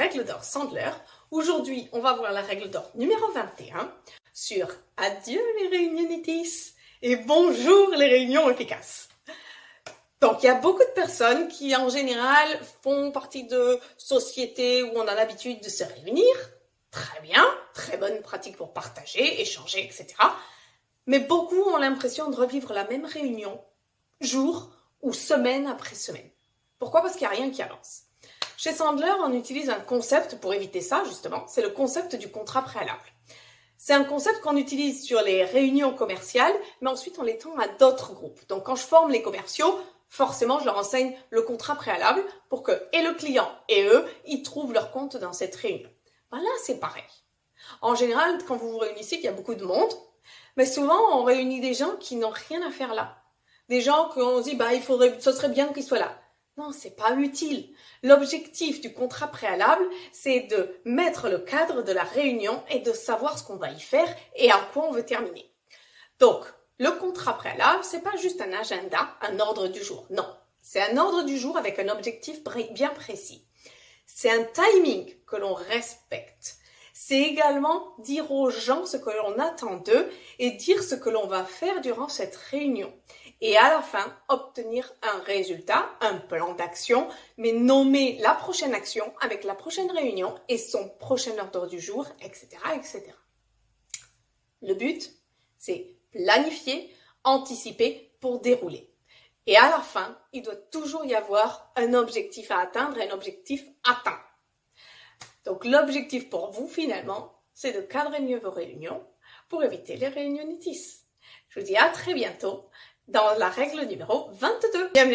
règles d'or Sandler. Aujourd'hui, on va voir la règle d'or numéro 21 sur adieu les réunionitis et bonjour les réunions efficaces. Donc, il y a beaucoup de personnes qui, en général, font partie de sociétés où on a l'habitude de se réunir. Très bien, très bonne pratique pour partager, échanger, etc. Mais beaucoup ont l'impression de revivre la même réunion, jour ou semaine après semaine. Pourquoi? Parce qu'il n'y a rien qui avance. Chez Sandler, on utilise un concept pour éviter ça, justement. C'est le concept du contrat préalable. C'est un concept qu'on utilise sur les réunions commerciales, mais ensuite on l'étend à d'autres groupes. Donc, quand je forme les commerciaux, forcément, je leur enseigne le contrat préalable pour que et le client et eux, ils trouvent leur compte dans cette réunion. Ben là, c'est pareil. En général, quand vous vous réunissez, il y a beaucoup de monde, mais souvent, on réunit des gens qui n'ont rien à faire là. Des gens qu'on dit, ce serait bien qu'ils soient là. Non, c'est pas utile. L'objectif du contrat préalable, c'est de mettre le cadre de la réunion et de savoir ce qu'on va y faire et à quoi on veut terminer. Donc, le contrat préalable, c'est pas juste un agenda, un ordre du jour. Non, c'est un ordre du jour avec un objectif bien précis. C'est un timing que l'on respecte. C'est également dire aux gens ce que l'on attend d'eux et dire ce que l'on va faire durant cette réunion. Et à la fin, obtenir un résultat, un plan d'action, mais nommer la prochaine action avec la prochaine réunion et son prochain ordre du jour, etc., etc. Le but, c'est planifier, anticiper pour dérouler. Et à la fin, il doit toujours y avoir un objectif à atteindre et un objectif atteint. Donc l'objectif pour vous, finalement, c'est de cadrer mieux vos réunions pour éviter les réunionitis. Je vous dis à très bientôt dans la règle numéro 22. Bienvenue.